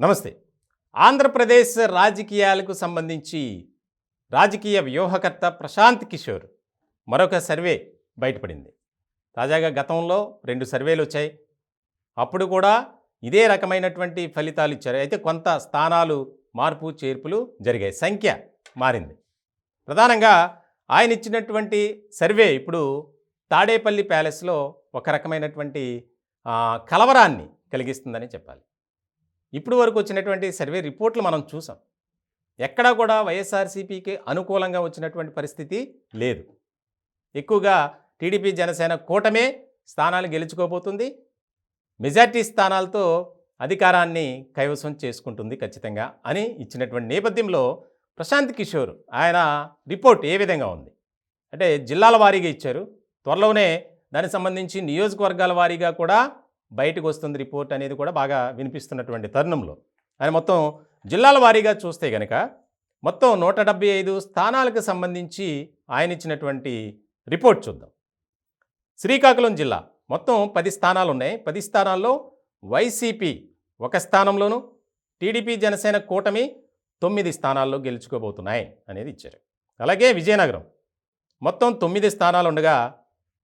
నమస్తే. ఆంధ్రప్రదేశ్ రాజకీయాలకు సంబంధించి రాజకీయ వ్యూహకర్త ప్రశాంత్ కిషోర్ మరొక సర్వే బయటపడింది. తాజాగా గతంలో 2 సర్వేలు వచ్చాయి. అప్పుడు కూడా ఇదే రకమైనటువంటి ఫలితాలు ఇచ్చారు. అయితే కొంత స్థానాలు మార్పు చేర్పులు జరిగాయి. సంఖ్య మారింది. ప్రధానంగా ఆయన ఇచ్చినటువంటి సర్వే ఇప్పుడు తాడేపల్లి ప్యాలెస్లో ఒక రకమైనటువంటి కలవరాన్ని కలిగిస్తుందని చెప్పాలి. ఇప్పుడు వరకు వచ్చినటువంటి సర్వే రిపోర్ట్లు మనం చూసాం. ఎక్కడా కూడా వైఎస్ఆర్సీపీకి అనుకూలంగా వచ్చినటువంటి పరిస్థితి లేదు. ఎక్కువగా టీడీపీ జనసేన కూటమే స్థానాలు గెలుచుకోబోతుంది. మెజార్టీ స్థానాలతో అధికారాన్ని కైవసం చేసుకుంటుంది ఖచ్చితంగా అని ఇచ్చినటువంటి నేపథ్యంలో ప్రశాంత్ కిషోర్ ఆయన రిపోర్ట్ ఏ విధంగా ఉంది అంటే జిల్లాల వారీగా ఇచ్చారు. త్వరలోనే దానికి సంబంధించి నియోజకవర్గాల వారీగా కూడా బయటకు వస్తుంది రిపోర్ట్ అనేది కూడా బాగా వినిపిస్తున్నటువంటి తరుణంలో ఆయన మొత్తం జిల్లాల వారీగా చూస్తే కనుక మొత్తం 175 స్థానాలకు సంబంధించి ఆయన ఇచ్చినటువంటి రిపోర్ట్ చూద్దాం. శ్రీకాకుళం జిల్లా మొత్తం 10 స్థానాలు ఉన్నాయి. 10 స్థానాల్లో వైసీపీ 1 స్థానంలోనూ టీడీపీ జనసేన కూటమి 9 స్థానాల్లో గెలుచుకోబోతున్నాయి అనేది ఇచ్చారు. అలాగే విజయనగరం మొత్తం 9 స్థానాలు ఉండగా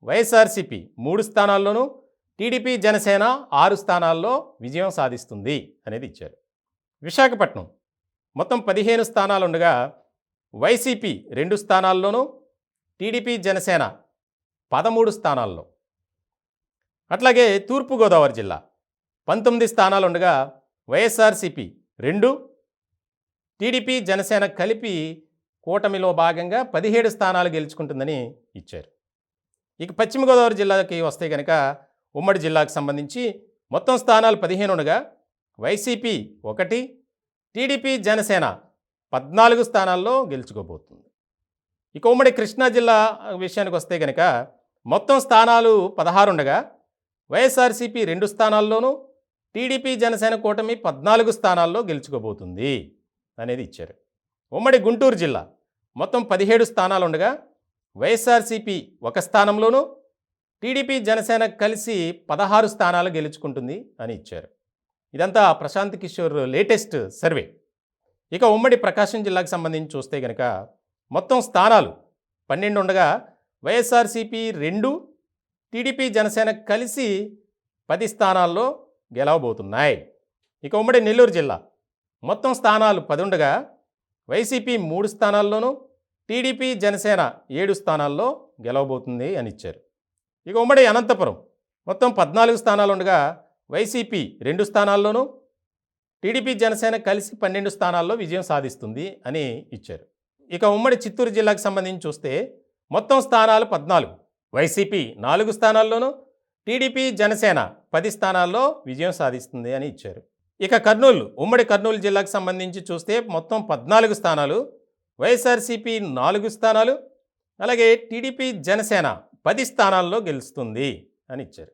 వైఎస్ఆర్సీపీ 3 స్థానాల్లోనూ టీడీపీ జనసేన 6 స్థానాల్లో విజయం సాధిస్తుంది అనేది ఇచ్చారు. విశాఖపట్నం మొత్తం 15 స్థానాలు ఉండగా వైసీపీ 2 స్థానాల్లోనూ టీడీపీ జనసేన 13 స్థానాల్లో. అట్లాగే తూర్పుగోదావరి జిల్లా 19 స్థానాలు ఉండగా వైఎస్ఆర్సీపీ 2 టీడీపీ జనసేన కలిపి కూటమిలో భాగంగా 17 స్థానాలు గెలుచుకుంటుందని ఇచ్చారు. ఇక పశ్చిమ గోదావరి జిల్లాకి వస్తే కనుక ఉమ్మడి జిల్లాకు సంబంధించి మొత్తం స్థానాలు 15 ఉండగా వైసీపీ 1 టీడీపీ జనసేన 14 స్థానాల్లో గెలుచుకోబోతుంది. ఇక ఉమ్మడి కృష్ణా జిల్లా విషయానికి వస్తే కనుక మొత్తం స్థానాలు 16 ఉండగా వైఎస్ఆర్సీపీ 2 స్థానాల్లోనూ టీడీపీ జనసేన కూటమి 14 స్థానాల్లో గెలుచుకోబోతుంది అనేది ఇచ్చారు. ఉమ్మడి గుంటూరు జిల్లా మొత్తం 17 స్థానాలు ఉండగా వైఎస్ఆర్సీపీ 1 స్థానంలోనూ టీడీపీ జనసేన కలిసి 16 స్థానాలు గెలుచుకుంటుంది అని ఇచ్చారు. ఇదంతా ప్రశాంత్ కిషోర్ లేటెస్ట్ సర్వే. ఇక ఉమ్మడి ప్రకాశం జిల్లాకు సంబంధించి చూస్తే కనుక మొత్తం స్థానాలు 12 ఉండగా వైఎస్ఆర్సీపీ 2 టీడీపీ జనసేన కలిసి 10 స్థానాల్లో గెలవబోతున్నాయి. ఇక ఉమ్మడి నెల్లూరు జిల్లా మొత్తం స్థానాలు 10 ఉండగా వైసీపీ 3 స్థానాల్లోనూ టీడీపీ జనసేన 7 స్థానాల్లో గెలవబోతుంది అని ఇచ్చారు. ఇక ఉమ్మడి అనంతపురం మొత్తం 14 స్థానాలు ఉండగా వైసీపీ 2 స్థానాల్లోనూ టీడీపీ జనసేన కలిసి 12 స్థానాల్లో విజయం సాధిస్తుంది అని ఇచ్చారు. ఇక ఉమ్మడి చిత్తూరు జిల్లాకు సంబంధించి చూస్తే మొత్తం స్థానాలు 14 వైసీపీ 4 స్థానాల్లోనూ టీడీపీ జనసేన 10 స్థానాల్లో విజయం సాధిస్తుంది అని ఇచ్చారు. ఇక కర్నూలు ఉమ్మడి కర్నూలు జిల్లాకు సంబంధించి చూస్తే మొత్తం 14 స్థానాలు వైఎస్ఆర్సీపీ 4 స్థానాలు అలాగే టీడీపీ జనసేన 10 స్థానాల్లో గెలుస్తుంది అని ఇచ్చారు.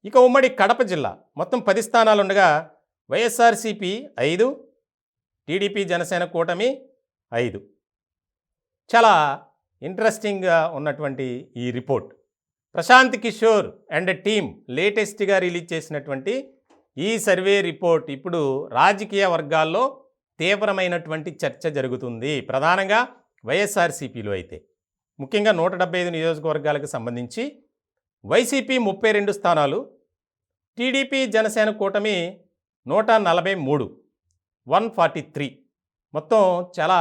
ఇక ఉమ్మడి కడప జిల్లా మొత్తం 10 స్థానాలు ఉండగా వైఎస్ఆర్సీపీ 5 టీడీపీ జనసేన కూటమి 5. చాలా ఇంట్రెస్టింగ్గా ఉన్నటువంటి ఈ report Prashant Kishor and team లేటెస్ట్గా రిలీజ్ చేసినటువంటి ఈ సర్వే రిపోర్ట్ ఇప్పుడు రాజకీయ వర్గాల్లో తీవ్రమైనటువంటి చర్చ జరుగుతుంది. ప్రధానంగా వైఎస్ఆర్సీపీలో అయితే ముఖ్యంగా 175 నియోజకవర్గాలకు సంబంధించి వైసీపీ 32 స్థానాలు, టీడీపీ జనసేన కూటమి 143 143. మొత్తం చాలా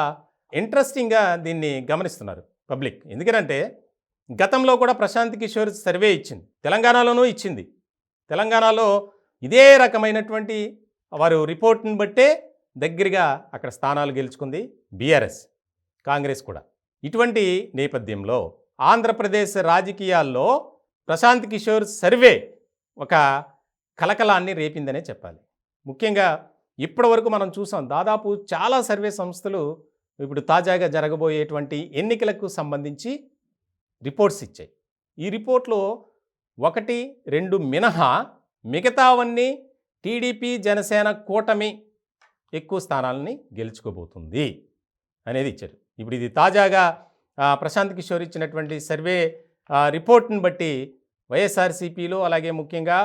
ఇంట్రెస్టింగ్గా దీన్ని గమనిస్తున్నారు పబ్లిక్. ఎందుకంటే గతంలో కూడా ప్రశాంత్ కిషోర్ సర్వే ఇచ్చింది, తెలంగాణలోనూ ఇచ్చింది. తెలంగాణలో ఇదే రకమైనటువంటి వారు రిపోర్ట్ని బట్టే దగ్గరగా అక్కడ స్థానాలు గెలుచుకుంది బీఆర్ఎస్, కాంగ్రెస్ కూడా. ఇటువంటి నేపథ్యంలో ఆంధ్రప్రదేశ్ రాజకీయాల్లో ప్రశాంత్ కిషోర్ సర్వే ఒక కలకలాన్ని రేపిందనే చెప్పాలి. ముఖ్యంగా ఇప్పటి వరకు మనం చూసాం దాదాపు చాలా సర్వే సంస్థలు ఇప్పుడు తాజాగా జరగబోయేటువంటి ఎన్నికలకు సంబంధించి రిపోర్ట్స్ ఇచ్చాయి. ఈ రిపోర్ట్లో 1, 2 మినహా మిగతావన్నీ టీడీపీ జనసేన కూటమి ఎక్కువ స్థానాలని గెలుచుకోబోతుంది అనేది ఇచ్చారు. ఇప్పుడు ఇది తాజాగా ప్రశాంత్ కిషోర్ ఇచ్చినటువంటి సర్వే రిపోర్ట్ని బట్టి వైఎస్ఆర్సీపీలో అలాగే ముఖ్యంగా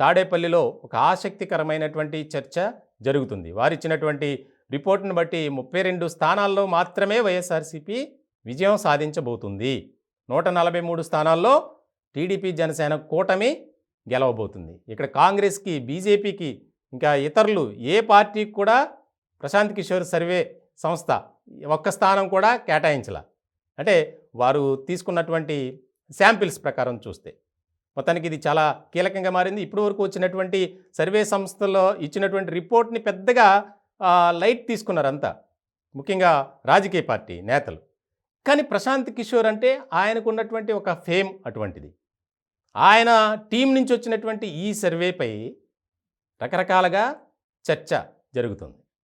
తాడేపల్లిలో ఒక ఆసక్తికరమైనటువంటి చర్చ జరుగుతుంది. వారిచ్చినటువంటి రిపోర్ట్‌ని బట్టి 32 స్థానాల్లో మాత్రమే వైఎస్ఆర్‌సీపీ విజయం సాధించబోతుంది. 143 స్థానాల్లో టీడీపీ, జనసేన కూటమి గెలవబోతుంది. ఇక్కడ కాంగ్రెస్‌కి, బీజేపీకి ఇంకా ఇతరులు ఏ పార్టీకి కూడా ప్రశాంత్ కిషోర్ సర్వే సంస్థ ఒక్క స్థానం కూడా కేటాయించలా. అంటే వారు తీసుకున్నటువంటి శాంపిల్స్ ప్రకారం చూస్తే. మొత్తానికి ఇది చాలా కీలకంగా మారింది. ఇప్పటి వరకు వచ్చినటువంటి సర్వే సంస్థల్లో ఇచ్చినటువంటి రిపోర్ట్‌ని పెద్దగా లైట్ తీసుకున్నారంతా. ముఖ్యంగా రాజకీయ పార్టీ నేతలు. కానీ ప్రశాంత్ కిషోర్ అంటే ఆయనకున్నటువంటి ఒక ఫేమ్ అటువంటిది. ఆయన టీం నుంచి వచ్చినటువంటి ఈ సర్వేపై రకరకాలుగా చర్చ జరుగుతుంది.